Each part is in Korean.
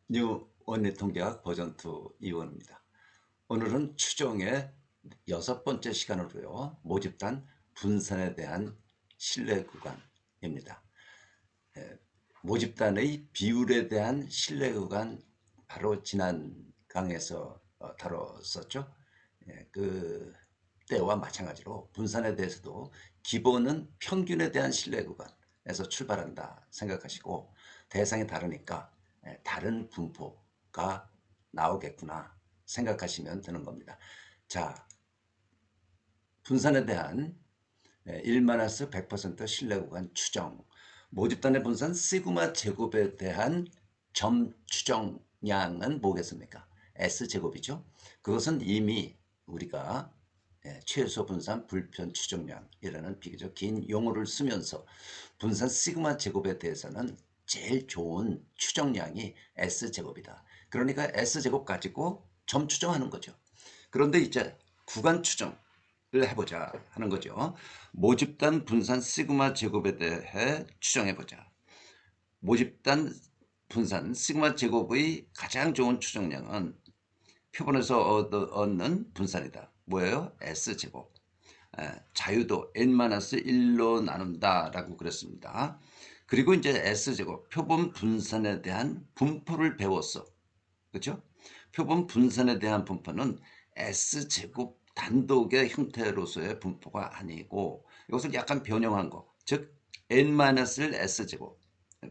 뉴 원리통계학 버전 2 이원입니다. 오늘은 추정의 6번째 시간으로요. 모집단 분산에 대한 신뢰 구간입니다. 모집단의 비율에 대한 신뢰 구간 바로 지난 강에서 다뤘었죠. 그 때와 마찬가지로 분산에 대해서도 기본은 평균에 대한 신뢰 구간에서 출발한다 생각하시고, 대상이 다르니까 다른 분포가 나오겠구나 생각하시면 되는 겁니다. 자, 분산에 대한 1-100% 신뢰 구간 추정, 모집단의 분산 시그마 제곱에 대한 점 추정량은 뭐겠습니까? S제곱이죠. 그것은 이미 우리가 최소 분산 불편 추정량이라는 비교적 긴 용어를 쓰면서 분산 시그마 제곱에 대해서는 제일 좋은 추정량이 S제곱이다. 그러니까 S제곱 가지고 점 추정하는 거죠. 그런데 이제 구간 추정을 해보자 하는 거죠. 모집단 분산 시그마 제곱에 대해 추정해보자. 모집단 분산 시그마 제곱의 가장 좋은 추정량은 표본에서 얻는 분산이다. 뭐예요? S제곱. 자유도 n-1로 나눈다 라고 그랬습니다. 그리고 이제 S제곱, 표본 분산에 대한 분포를 배웠어. 그렇죠? 표본 분산에 대한 분포는 S제곱 단독의 형태로서의 분포가 아니고, 이것을 약간 변형한 거, 즉 n-1 S제곱.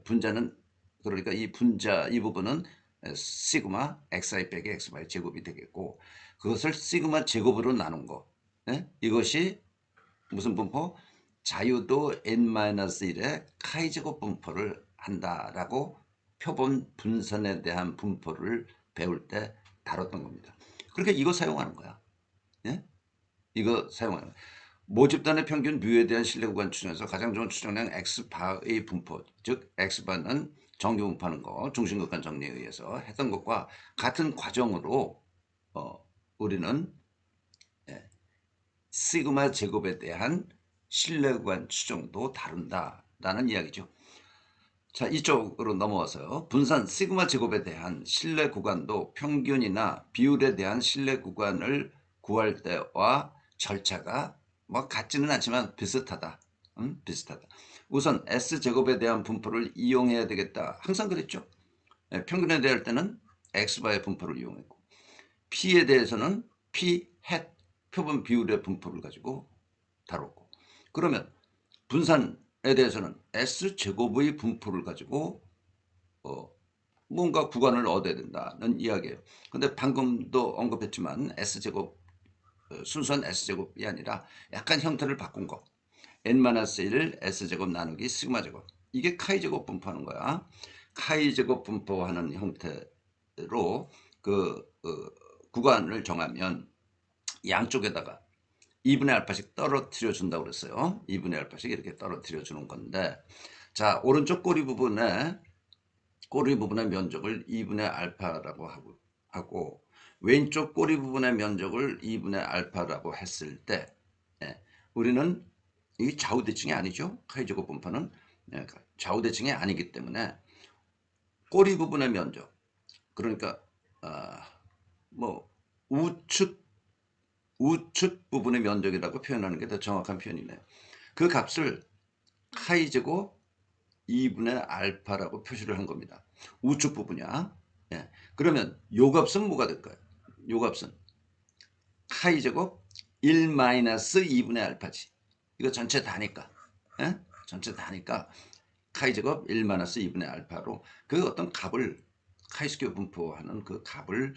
분자는, 그러니까 이 분자 이 부분은 시그마 xi 빼기 xy 제곱이 되겠고, 그것을 시그마 제곱으로 나눈 거, 이것이 무슨 분포? 자유도 n-1의 카이제곱 분포를 한다라고 표본 분산에 대한 분포를 배울 때 다뤘던 겁니다. 그러니까 이거 사용하는 거야. 예? 이거 사용하는 거야. 모집단의 평균 뮤에 대한 신뢰 구간 추정에서 가장 좋은 추정량 x바의 분포, 즉 x바는 정규 분포하는 거, 중심극한 정리에 의해서 했던 것과 같은 과정으로 우리는 시그마 제곱에 대한 신뢰 구간 추정도 다룬다라는 이야기죠. 자, 이쪽으로 넘어와서요. 분산 시그마 제곱에 대한 신뢰 구간도 평균이나 비율에 대한 신뢰 구간을 구할 때와 절차가 뭐 같지는 않지만 비슷하다. 비슷하다. 우선 S제곱에 대한 분포를 이용해야 되겠다. 항상 그랬죠. 평균에 대할 때는 X바의 분포를 이용했고, P에 대해서는 P 햇 표본 비율의 분포를 가지고 다뤘고, 그러면 분산에 대해서는 S제곱의 분포를 가지고 뭔가 구간을 얻어야 된다는 이야기예요. 근데 방금도 언급했지만 S제곱, 순수한 S제곱이 아니라 약간 형태를 바꾼 거, n-1 S제곱 나누기 시그마제곱, 이게 카이제곱 분포하는 거야. 카이제곱 분포하는 형태로 그 구간을 정하면 양쪽에다가 2분의 알파씩 떨어뜨려 준다고 그랬어요. 2분의 알파씩 이렇게 떨어뜨려 주는 건데, 자, 오른쪽 꼬리 부분의 면적을 2분의 알파라고 하고 왼쪽 꼬리 부분의 면적을 2분의 알파라고 했을 때, 우리는 이 좌우대칭이 아니죠. 카이제곱 분포는 좌우대칭이 아니기 때문에 꼬리 부분의 면적, 그러니까 뭐 우측 부분의 면적이라고 표현하는 게 더 정확한 표현이네요. 그 값을 카이제곱 2분의 알파라고 표시를 한 겁니다. 우측 부분이야. 그러면 요 값은 뭐가 될까요? 요 값은 카이제곱 1-2분의 알파지. 이거 전체 다니까. 전체 다니까 카이제곱 1-2분의 알파로 그 어떤 값을, 카이스퀘어 분포하는 그 값을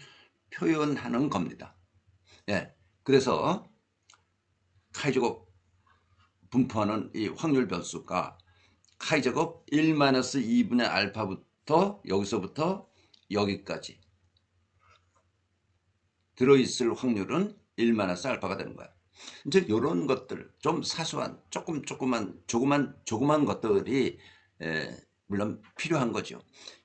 표현하는 겁니다. 그래서 카이제곱 분포하는 이 확률 변수가 카이제곱 1-2분의 알파부터 여기서부터 여기까지 들어있을 확률은 1-알파가 되는 거야. 이제 이런 것들, 좀 사소한 조그만 것들이 물론 필요한 거죠.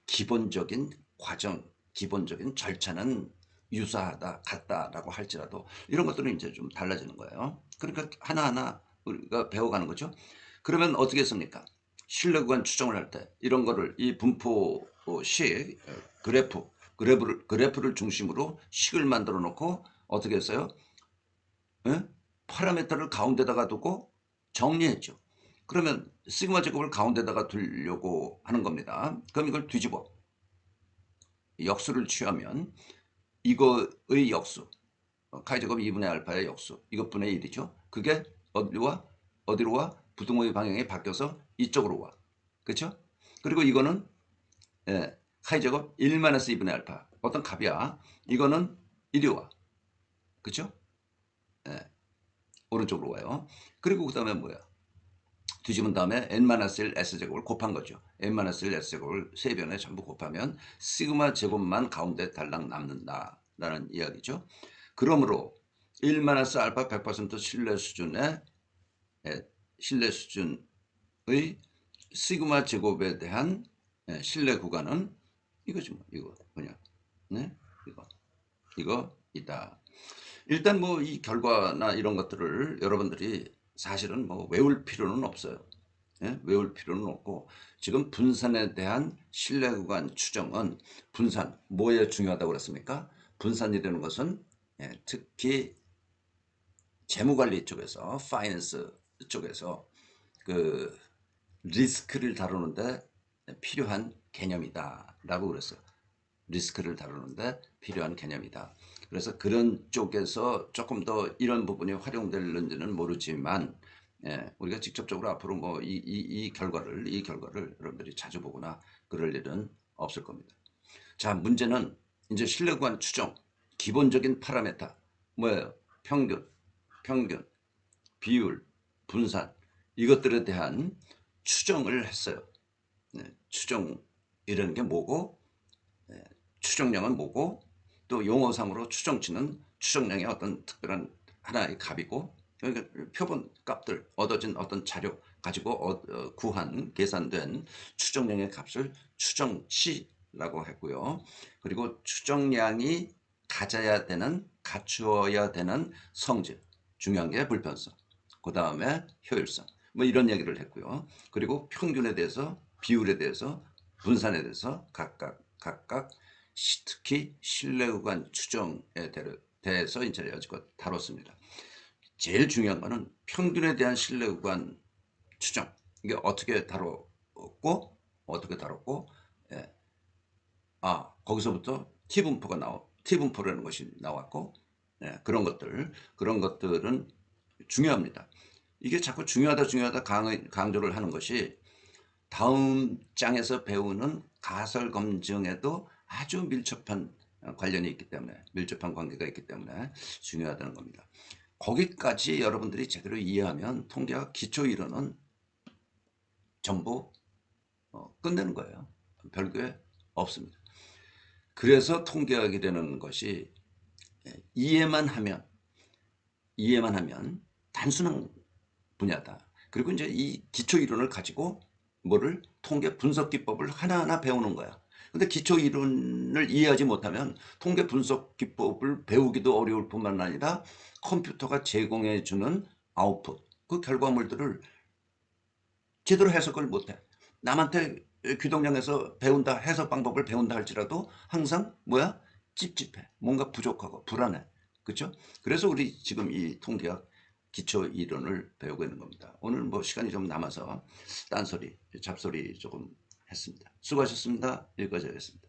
기본적인 과정, 기본적인 절차는 유사하다, 같다라고 할지라도 이런 것들은 이제 좀 달라지는 거예요. 그러니까 하나하나 우리가 배워가는 거죠. 그러면 어떻게 했습니까? 신뢰 구간 추정을 할 때 이런 거를 이 분포식 그래프를 중심으로 식을 만들어 놓고 어떻게 했어요? 예? 파라미터를 가운데다가 두고 정리했죠. 그러면 시그마 제곱을 가운데다가 두려고 하는 겁니다. 그럼 이걸 뒤집어 역수를 취하면 이거의 역수 카이 제곱 2분의 알파의 역수 이것분의 1이죠. 그게 어디로 와? 부등호의 방향이 바뀌어서 이쪽으로 와. 그렇죠? 그리고 이거는 카이 제곱 1-2분의 알파 어떤 값이야. 이거는 이리 와. 그렇죠? 오른쪽으로 와요. 그리고 그 다음에 뭐야? 뒤집은 다음에 n-1 s제곱을 곱한 거죠. n-1 s제곱을 세 변에 전부 곱하면 시그마 제곱만 가운데 달랑 남는다 라는 이야기죠. 그러므로 1-알파 100% 신뢰 수준의 시그마 제곱에 대한 신뢰 구간은 이거지 뭐. 이거 그냥 네? 이거 있다. 일단 뭐 이 결과나 이런 것들을 여러분들이 사실은 뭐 외울 필요는 없어요. 예? 외울 필요는 없고 지금 분산에 대한 신뢰 구간 추정은 분산 뭐에 중요하다고 그랬습니까? 분산이라는 것은 특히 재무관리 쪽에서 파이낸스 쪽에서 그 리스크를 다루는데 필요한 개념이다 라고 그랬어요. 리스크를 다루는데 필요한 개념이다. 그래서 그런 쪽에서 조금 더 이런 부분이 활용될는지는 모르지만 우리가 직접적으로 앞으로 뭐 이 결과를 여러분들이 자주 보거나 그럴 일은 없을 겁니다. 자, 문제는 이제 신뢰구간 추정 기본적인 파라메타 뭐예요? 평균, 비율, 분산 이것들에 대한 추정을 했어요. 추정이라는 게 뭐고 추정량은 뭐고 또 용어상으로 추정치는 추정량의 어떤 특별한 하나의 값이고 그러니까 표본 값들 얻어진 어떤 자료 가지고 구한 계산된 추정량의 값을 추정치라고 했고요. 그리고 추정량이 갖추어야 되는 성질 중요한 게 불편성 그 다음에 효율성 뭐 이런 얘기를 했고요. 그리고 평균에 대해서 비율에 대해서 분산에 대해서 각각 특히 신뢰구간 추정에 대해서 이제 여지껏 다뤘습니다. 제일 중요한 거는 평균에 대한 신뢰구간 추정 이게 어떻게 다뤘고 예. 거기서부터 T분포라는 것이 나왔고 그런 것들은 중요합니다. 이게 자꾸 중요하다 강조를 하는 것이 다음 장에서 배우는 가설 검증에도 아주 밀접한 관련이 있기 때문에 밀접한 관계가 있기 때문에 중요하다는 겁니다. 거기까지 여러분들이 제대로 이해하면 통계학 기초 이론은 전부 끝내는 거예요. 별게 없습니다. 그래서 통계학이라는 것이 이해만 하면 단순한 분야다. 그리고 이제 이 기초 이론을 가지고 뭐를 통계 분석 기법을 하나하나 배우는 거야. 근데 기초 이론을 이해하지 못하면 통계 분석 기법을 배우기도 어려울 뿐만 아니라 컴퓨터가 제공해 주는 아웃풋, 그 결과물들을 제대로 해석을 못해. 남한테 귀동냥에서 배운다, 해석 방법을 배운다 할지라도 항상 뭐야? 찝찝해. 뭔가 부족하고 불안해. 그렇죠? 그래서 우리 지금 이 통계학 기초 이론을 배우고 있는 겁니다. 오늘 뭐 시간이 좀 남아서 딴소리, 잡소리 조금 했습니다. 수고하셨습니다. 여기까지 하겠습니다.